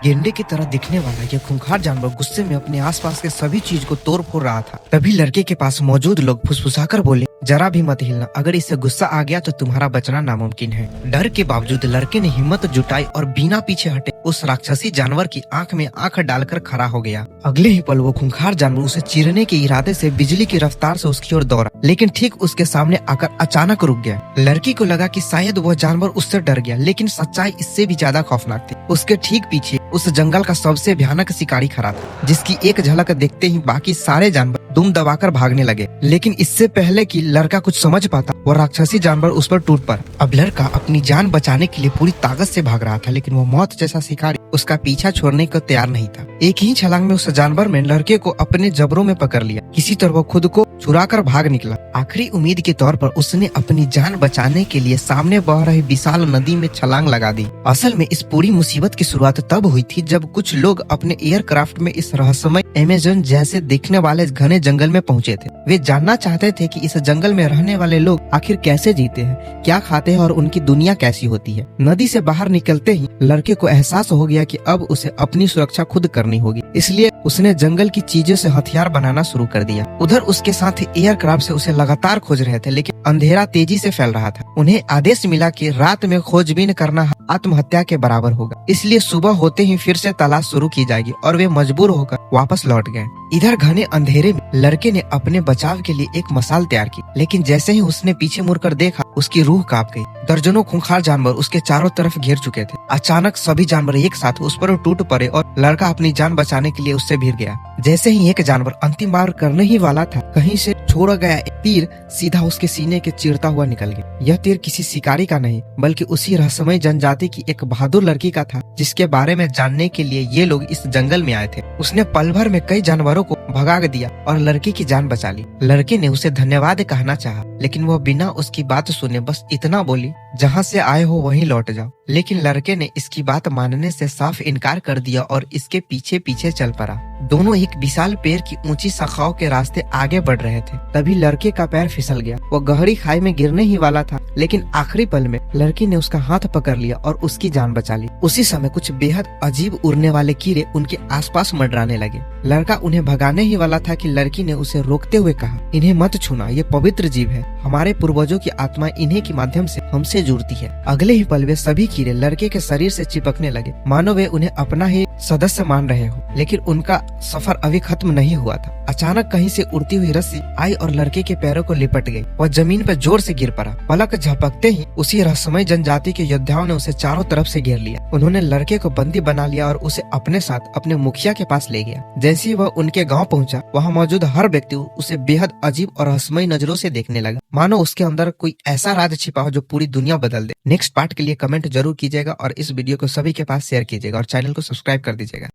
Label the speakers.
Speaker 1: गेंडे की तरह दिखने वाला यह खूंखार जानवर गुस्से में अपने आसपास के सभी चीज को तोड़ फोड़ रहा था। तभी लड़के के पास मौजूद लोग फुसफुसाकर बोले, जरा भी मत हिलना, अगर इससे गुस्सा आ गया तो तुम्हारा बचना नामुमकिन है। डर के बावजूद लड़के ने हिम्मत जुटाई और बिना पीछे हटे उस राक्षसी जानवर की आंख में आंख डालकर खड़ा हो गया। अगले ही पल वो खूंखार जानवर उसे चीरने के इरादे से बिजली की रफ्तार से उसकी ओर दौड़ा, लेकिन ठीक उसके सामने आकर अचानक रुक गया। लड़की को लगा कि शायद वह जानवर उससे डर गया, लेकिन सच्चाई इससे भी ज्यादा खौफनाक थी। उसके ठीक पीछे उस जंगल का सबसे भयानक शिकारी खड़ा था, जिसकी एक झलक देखते ही बाकी सारे जानवर दुम दबाकर भागने लगे। लेकिन इससे पहले कि लड़का कुछ समझ पाता, वो राक्षसी जानवर उस पर टूट पड़ा। अब लड़का अपनी जान बचाने के लिए पूरी ताकत से भाग रहा था, लेकिन वो मौत जैसा शिकारी उसका पीछा छोड़ने को तैयार नहीं था। एक ही छलांग में उस जानवर में लड़के को अपने जबरों में पकड़ लिया। किसी तरह वो खुद को छुड़ाकर भाग निकला। आखिरी उम्मीद के तौर पर उसने अपनी जान बचाने के लिए सामने बह रही विशाल नदी में छलांग लगा दी। असल में इस पूरी मुसीबत की शुरुआत तब हुई थी जब कुछ लोग अपने एयरक्राफ्ट में इस रहस्यमय अमेज़न जैसे दिखने वाले घने जंगल में पहुंचे थे। वे जानना चाहते थे कि इस जंगल में रहने वाले लोग आखिर कैसे जीते हैं, क्या खाते हैं और उनकी दुनिया कैसी होती है। नदी से बाहर निकलते ही लड़के को एहसास हो गया कि अब उसे अपनी सुरक्षा खुद करनी होगी, इसलिए उसने जंगल की चीजों से हथियार बनाना शुरू कर दिया। उधर उसके साथ एयरक्राफ्ट से उसे लगातार खोज रहे थे, लेकिन अंधेरा तेजी से फैल रहा था। उन्हें आदेश मिला कि रात में खोजबीन करना आत्महत्या के बराबर होगा, इसलिए सुबह होते ही फिर से तलाश शुरू की जाएगी और वे मजबूर होकर वापस लौट गए। इधर घने अंधेरे में लड़के ने अपने बचाव के लिए एक मसाल तैयार की, लेकिन जैसे ही उसने पीछे मुड़कर देखा, उसकी रूह कांप गई। दर्जनों खूंखार जानवर उसके चारों तरफ घेर चुके थे। अचानक सभी जानवर एक साथ उस पर टूट पड़े और लड़का अपनी जान बचाने के लिए उससे भिड़ गया। जैसे ही एक जानवर अंतिम बार करने ही वाला था, कहीं से छोड़ा गया एक तीर सीधा उसके सीने के चीरता हुआ निकल गया। यह तीर किसी शिकारी का नहीं, बल्कि उसी रहस्यमय जनजाति की एक बहादुर लड़की का था, जिसके बारे में जानने के लिए ये लोग इस जंगल में आए थे। उसने पल भर में कई जानवरों को भगा दिया और लड़की की जान बचा ली। लड़के ने उसे धन्यवाद कहना चाहा, लेकिन वह बिना उसकी बात सुने बस इतना बोली, जहाँ से आए हो वहीं लौट जाओ। लेकिन लड़के ने इसकी बात मानने से साफ इनकार कर दिया और इसके पीछे पीछे चल पड़ा। दोनों एक विशाल पेड़ की ऊंची शाखाओं के रास्ते आगे बढ़ रहे थे। तभी लड़के का पैर फिसल गया। वो गहरी खाई में गिरने ही वाला था, लेकिन आखिरी पल में लड़की ने उसका हाथ पकड़ लिया और उसकी जान बचा ली। उसी समय कुछ बेहद अजीब उड़ने वाले कीड़े उनके आसपास मंडराने लगे। लड़का उन्हें भगाने ही वाला था कि लड़की ने उसे रोकते हुए कहा, इन्हें मत छूना, ये पवित्र जीव है। हमारे पूर्वजों की आत्मा इन्हीं के माध्यम से हमसे जुड़ती है। अगले ही पल वे सभी कीड़े लड़के के शरीर से चिपकने लगे, मानो वे उन्हें अपना ही सदस्य मान रहे हो। लेकिन उनका सफर अभी खत्म नहीं हुआ था। अचानक कहीं से उड़ती हुई रस्सी आई और लड़के के पैरों को लिपट गई। वह जमीन पर जोर से गिर पड़ा। पलक झपकते ही उसी रहस्यमय जनजाति के योद्धाओं ने उसे चारों तरफ से घेर लिया। उन्होंने लड़के को बंदी बना लिया और उसे अपने साथ अपने मुखिया के पास ले गया। जैसे ही वह उनके गांव पहुंचा, वहां मौजूद हर व्यक्ति उसे बेहद अजीब और रहस्यमय नजरों से देखने लगा, मानो उसके अंदर कोई ऐसा राज छिपा हो जो पूरी दुनिया बदल दे। नेक्स्ट पार्ट के लिए कमेंट जरूर कीजिएगा और इस वीडियो को सभी के पास शेयर कीजिएगा और चैनल को सब्सक्राइब कर दीजिएगा।